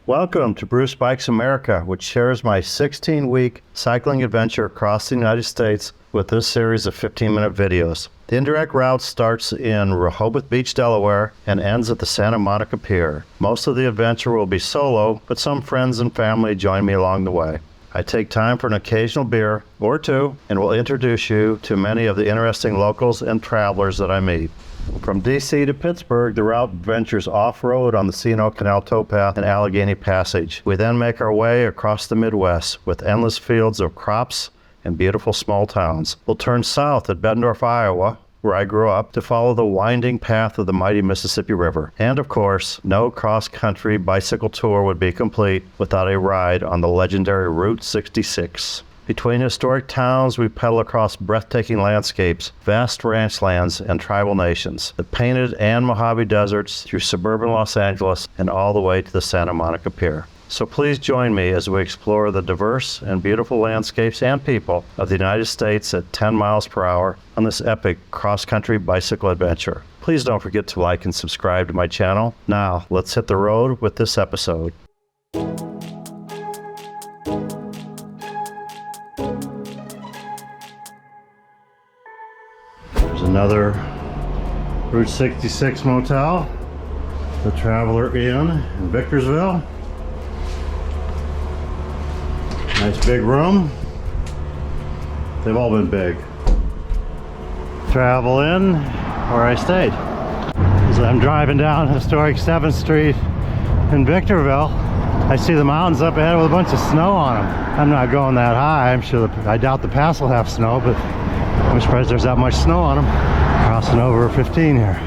Welcome to Bruce Bikes America, which shares my 16-week cycling adventure across the United States with this series of 15-minute videos. The indirect route starts in Rehoboth Beach, Delaware, and ends at the Santa Monica Pier. Most of the adventure will be solo, but some friends and family join me along the way. I take time for an occasional beer or two and will introduce you to many of the interesting locals and travelers that I meet. From DC to Pittsburgh, the route ventures off-road on the C&O Canal Towpath and Allegheny Passage. We then make our way across the Midwest with endless fields of crops and beautiful small towns. We'll turn south at Bettendorf, Iowa, where I grew up, to follow the winding path of the mighty Mississippi River. And of course, no cross-country bicycle tour would be complete without a ride on the legendary Route 66. Between historic towns, we pedal across breathtaking landscapes, vast ranch lands, and tribal nations, the painted and Mojave deserts, through suburban Los Angeles, and all the way to the Santa Monica Pier. So please join me as we explore the diverse and beautiful landscapes and people of the United States at 10 miles per hour on this epic cross-country bicycle adventure. Please don't forget to like and subscribe to my channel. Now, let's hit the road with this episode. Another Route 66 motel, the Traveler Inn in Victorsville. Nice big room. They've all been big. Travel Inn, where I stayed. As I'm driving down historic 7th Street in Victorville, I see the mountains up ahead with a bunch of snow on them. I'm not going that high. I doubt the pass will have snow, but I'm surprised there's that much snow on them. Crossing over 15 here.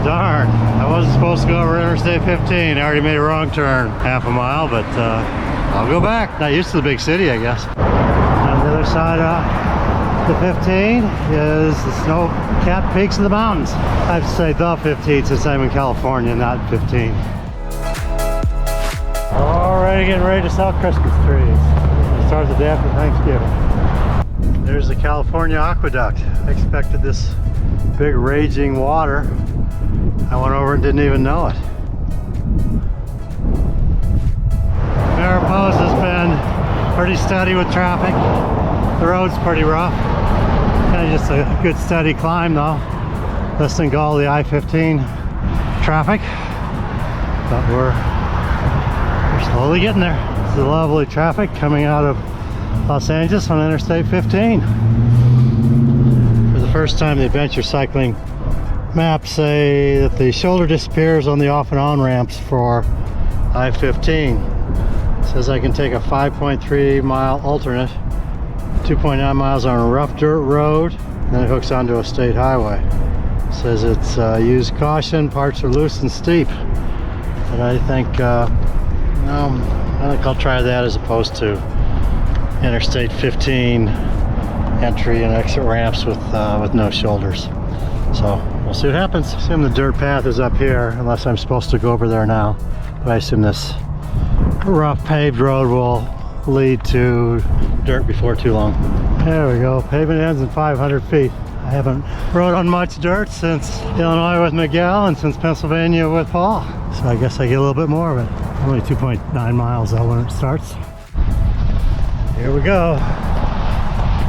Darn, I wasn't supposed to go over Interstate 15. I already made a wrong turn half a mile, but I'll go back. Not used to the big city, I guess. On the other side of the 15 is the snow-capped peaks of the mountains. I have to say the 15 since I'm in California, not 15. Alright, getting ready to sell Christmas trees. It starts the day after Thanksgiving. There's the California Aqueduct. I expected this big raging water. I went over and didn't even know it. Mariposa has been pretty steady with traffic. The road's pretty rough. Kind of just a good steady climb though. Listening to all the I-15 traffic. But we're slowly getting there. This is lovely traffic coming out of Los Angeles on Interstate 15. For the first time, the adventure cycling maps say that the shoulder disappears on the off and on ramps for I-15. It says I can take a 5.3 mile alternate, 2.9 miles on a rough dirt road, and then it hooks onto a state highway. It says it's use caution, parts are loose and steep. But I think I'll try that as opposed to Interstate 15 entry and exit ramps with no shoulders. So we'll see what happens. I assume the dirt path is up here, unless I'm supposed to go over there now. But I assume this rough paved road will lead to dirt before too long. There we go. Pavement ends in 500 feet. I haven't rode on much dirt since Illinois with Miguel and since Pennsylvania with Paul. So I guess I get a little bit more of it. Only 2.9 miles though when it starts. Here we go.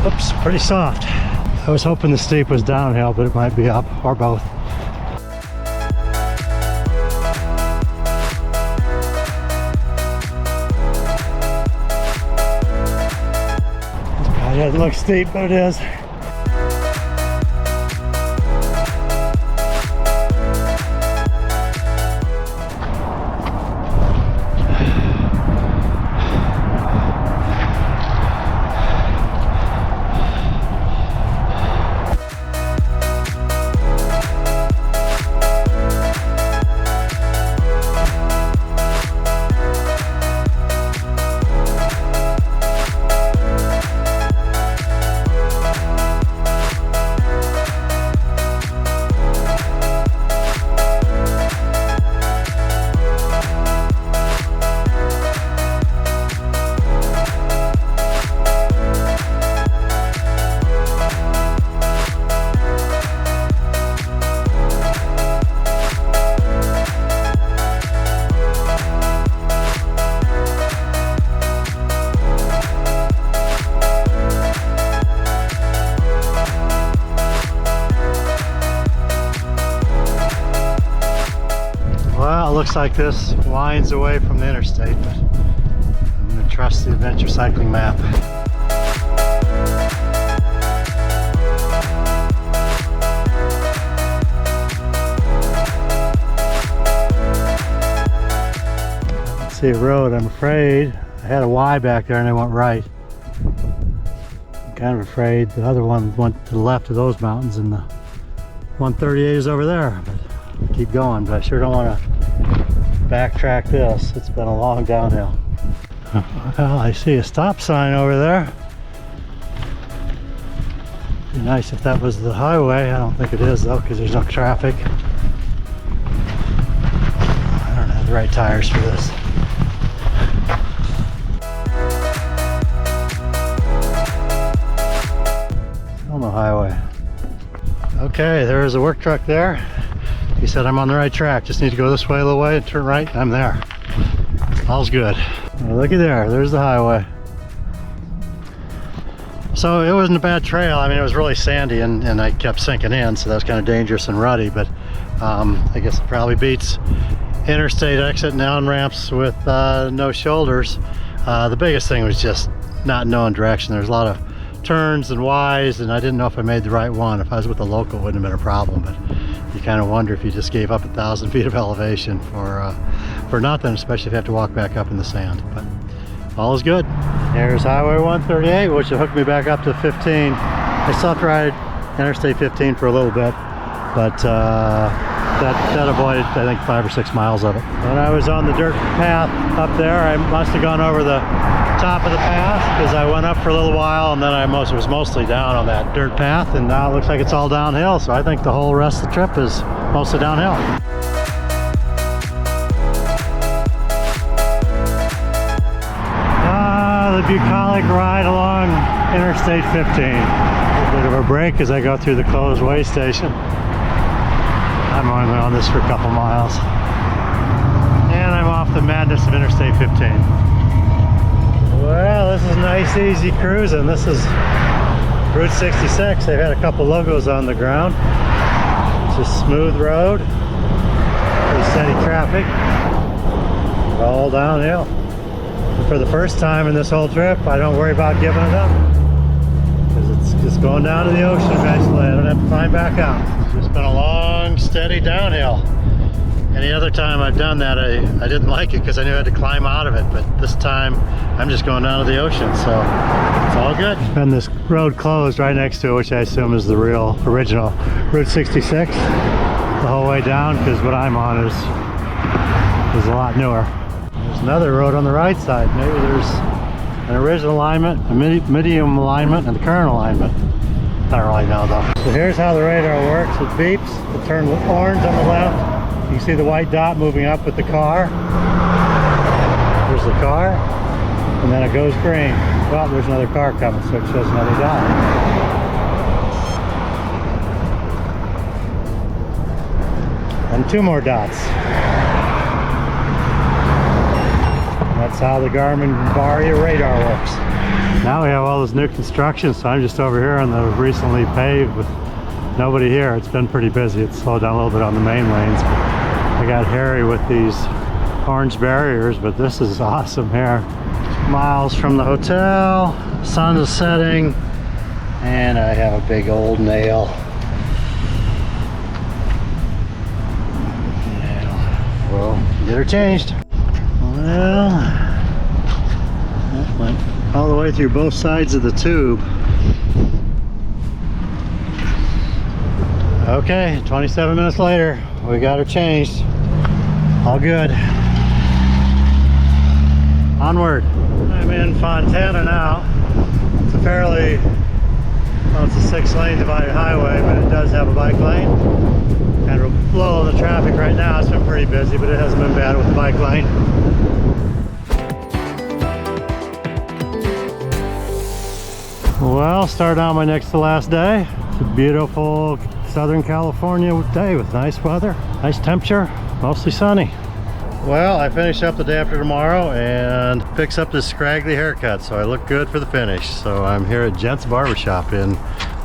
Oops, pretty soft. I was hoping the steep was downhill, but it might be up, or both. It doesn't look steep, but it is. looks like this winds away from the interstate, but I'm going to trust the adventure cycling map. Let's see a road. I'm afraid I had a Y back there and I went right. I'm kind of afraid the other one went to the left of those mountains and the 138 is over there. But I'll keep going, but I sure don't want to backtrack this. It's been a long downhill. Well, I see a stop sign over there. Be nice if that was the highway. I don't think it is though, because there's no traffic. I don't have the right tires for this. On the highway. Okay, there's a work truck there. He said I'm on the right track. Just need to go this way a little way and turn right. I'm there. All's good. Well, looky there. There's the highway. So it wasn't a bad trail. I mean, it was really sandy and I kept sinking in, so that was kind of dangerous and ruddy, but I guess it probably beats interstate exit and down ramps with no shoulders. The biggest thing was just not knowing direction. There's a lot of turns and Ys, and I didn't know if I made the right one. If I was with a local, it wouldn't have been a problem, but you kind of wonder if you just gave up 1,000 feet of elevation for nothing, especially if you have to walk back up in the sand. But all is good. Here's Highway 138, which will hook me back up to 15. I stopped right at Interstate 15 for a little bit, but that avoided, I think, 5 or 6 miles of it. When I was on the dirt path up there, I must have gone over the top of the path because I went up for a little while and then I was mostly down on that dirt path, and now it looks like it's all downhill, so I think the whole rest of the trip is mostly downhill. The bucolic ride along Interstate 15. A bit of a break as I go through the closed way station. I'm only on this for a couple miles. And I'm off the madness of Interstate 15. Well, this is nice, easy cruising. This is Route 66. They've had a couple logos on the ground. It's a smooth road, pretty steady traffic, all downhill. For the first time in this whole trip, I don't worry about giving it up, because it's just going down to the ocean eventually. I don't have to climb back out. It's just been a long, steady downhill. Any other time I've done that, I didn't like it because I knew I had to climb out of it, but this time I'm just going down to the ocean, so it's all good. There's been this road closed right next to it, which I assume is the original Route 66 the whole way down, because what I'm on is a lot newer. There's another road on the right side. Maybe there's an original alignment, a medium alignment, and the current alignment. I don't really know though. So here's how the radar works. It beeps, it turns orange on the left. You can see the white dot moving up with the car. There's the car, and then it goes green. Well, there's another car coming, so it shows another dot. And 2 more dots. That's how the Garmin Varia radar works. Now we have all this new construction, so I'm just over here on the recently paved with nobody here. It's been pretty busy. It's slowed down a little bit on the main lanes. I got hairy with these orange barriers, but this is awesome here. Miles from the hotel, sun is setting, and I have a big old nail. Yeah, well, get her changed. Well, that went all the way through both sides of the tube. Okay, 27 minutes later, we got her changed. All good. Onward. I'm in Fontana now. It's a fairly, well, it's a 6-lane divided highway, but it does have a bike lane. Kind of low on the traffic right now. It's been pretty busy, but it hasn't been bad with the bike lane. Well, starting out my next to last day. It's a beautiful Southern California day with nice weather, nice temperature, mostly sunny. Well, I finish up the day after tomorrow and fix up this scraggly haircut, so I look good for the finish. So I'm here at Gent's Barbershop in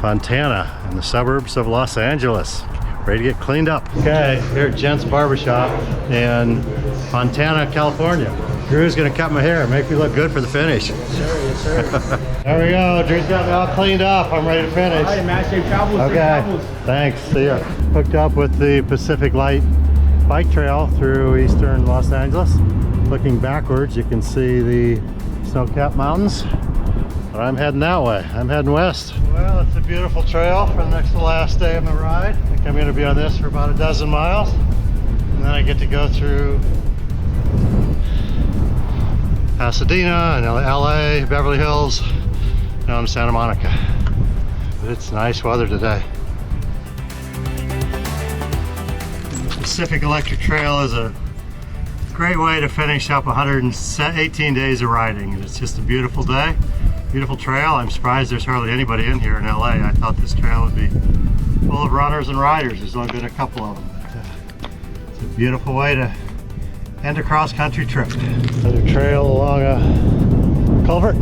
Fontana in the suburbs of Los Angeles. ready to get cleaned up. Okay, here at Gent's Barbershop in Fontana, California. Drew's gonna cut my hair, make me look good for the finish. Yes, sir. There we go, Drew's got me all cleaned up. I'm ready to finish. All right, man, safe travels. Okay, safe travels. thanks, see ya. Hooked up with the Pacific Light bike trail through eastern Los Angeles. Looking backwards, you can see the snow-capped mountains. But I'm heading that way. I'm heading west. Well, it's a beautiful trail for the next to last day of my ride. I think I'm going to be on this for about a dozen miles. And then I get to go through Pasadena and LA, Beverly Hills, down to Santa Monica. But it's nice weather today. The Pacific Electric Trail is a great way to finish up 118 days of riding. It's just a beautiful day. Beautiful trail. I'm surprised there's hardly anybody in here in LA. I thought this trail would be full of runners and riders. There's only been a couple of them. But, it's a beautiful way to end a cross-country trip. Another trail along a culvert.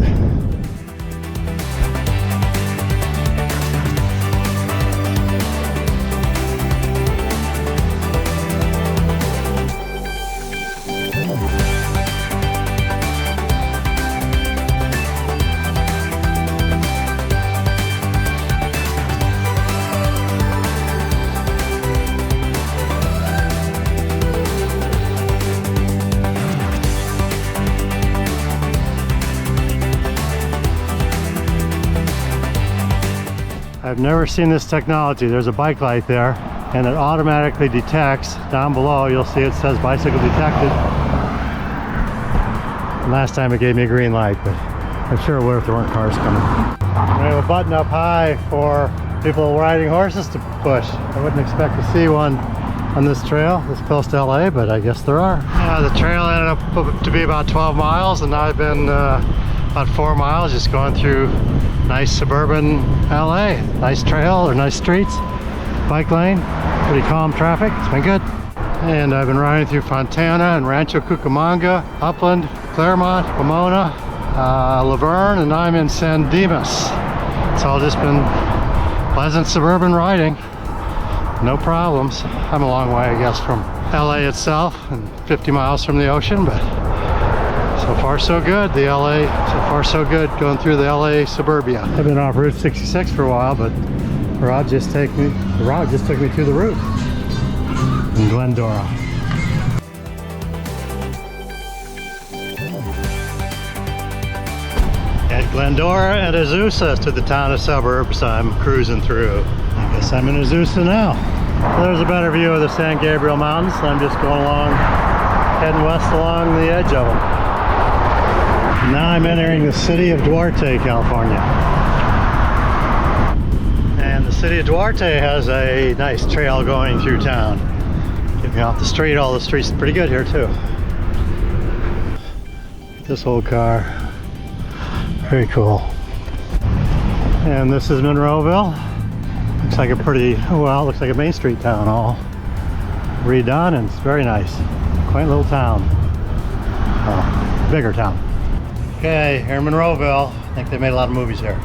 I've never seen this technology. There's a bike light there and it automatically detects. Down below you'll see it says bicycle detected. And last time it gave me a green light, but I'm sure it would if there weren't cars coming. We have a button up high for people riding horses to push. I wouldn't expect to see one on this trail this close to LA, but I guess there are. The trail ended up to be about 12 miles and now I've been about 4 miles just going through nice suburban LA. Nice trail or nice streets, bike lane, pretty calm traffic. It's been good. And I've been riding through Fontana and Rancho Cucamonga, Upland, Claremont, Pomona, Laverne, and now I'm in San Dimas. It's all just been pleasant suburban riding. No problems. I'm a long way, I guess, from LA itself and 50 miles from the ocean, but so far so good. So far so good going through the LA suburbia. I've been off Route 66 for a while, but the route just took me to the route in Glendora. At Glendora and Azusa to the town of Suburbs I'm cruising through. I guess I'm in Azusa now. So there's a better view of the San Gabriel Mountains. I'm just going along, heading west along the edge of them. Now I'm entering the city of Duarte, California. And the city of Duarte has a nice trail going through town. Getting off the street, all the streets are pretty good here too. This old car, very cool. And this is Monroeville. Looks like a pretty, well, it looks like a Main Street town, all redone, and it's very nice. Quaint little town. Oh, bigger town. Okay, here in Monroeville. I think they made a lot of movies here.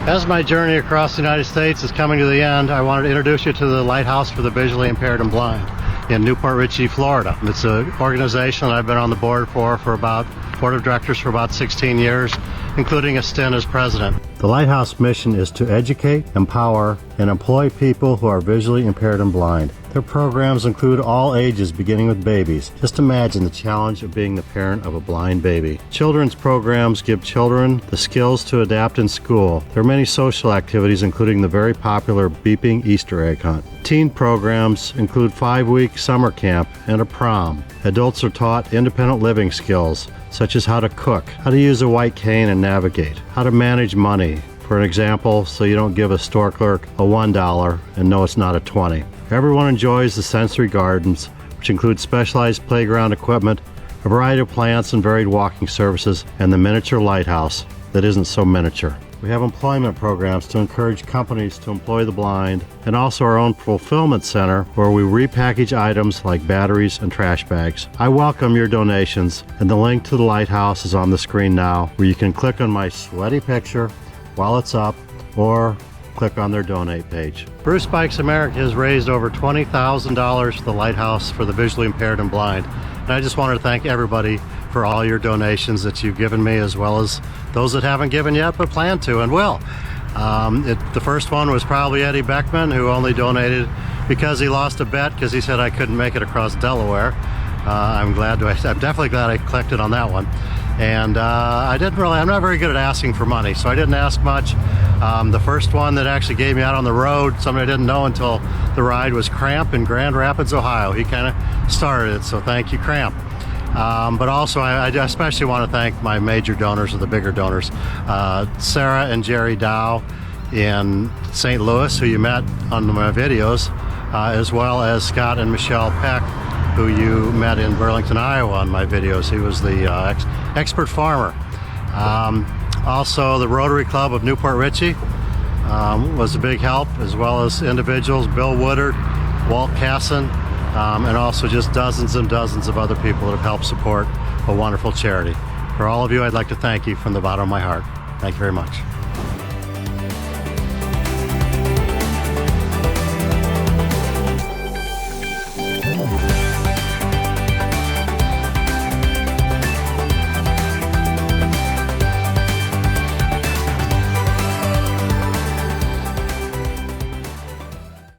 As my journey across the United States is coming to the end, I wanted to introduce you to the Lighthouse for the Visually Impaired and Blind in Newport Richey, Florida. It's an organization that I've been on the board of directors for about 16 years, including a stint as president. The Lighthouse mission is to educate, empower, and employ people who are visually impaired and blind. Their programs include all ages, beginning with babies. Just imagine the challenge of being the parent of a blind baby. Children's programs give children the skills to adapt in school. There are many social activities, including the very popular beeping Easter egg hunt. Teen programs include 5-week summer camp and a prom. Adults are taught independent living skills, such as how to cook, how to use a white cane and navigate, how to manage money, for an example, so you don't give a store clerk a $1 and know it's not a 20. Everyone enjoys the sensory gardens, which include specialized playground equipment, a variety of plants and varied walking services, and the miniature lighthouse that isn't so miniature. We have employment programs to encourage companies to employ the blind, and also our own fulfillment center where we repackage items like batteries and trash bags. I welcome your donations, and the link to the lighthouse is on the screen now, where you can click on my sweaty picture while it's up, or click on their donate page. Bruce Bikes America has raised over $20,000 for the lighthouse for the visually impaired and blind. And I just wanted to thank everybody for all your donations that you've given me, as well as those that haven't given yet but plan to and will. The first one was probably Eddie Beckman, who only donated because he lost a bet because he said I couldn't make it across Delaware. I'm definitely glad I collected on that one. And I'm not very good at asking for money, so I didn't ask much. The first one that actually gave me out on the road, somebody I didn't know until the ride, was Cramp in Grand Rapids, Ohio. He kind of started it, so thank you, Cramp. But also I especially want to thank my major donors, or the bigger donors, Sarah and Jerry Dow in St. Louis, who you met on my videos, as well as Scott and Michelle Peck, who you met in Burlington, Iowa on my videos. He was the expert farmer. Also, the Rotary Club of Newport Richey was a big help, as well as individuals, Bill Woodard, Walt Casson, and also just dozens and dozens of other people that have helped support a wonderful charity. For all of you, I'd like to thank you from the bottom of my heart. Thank you very much.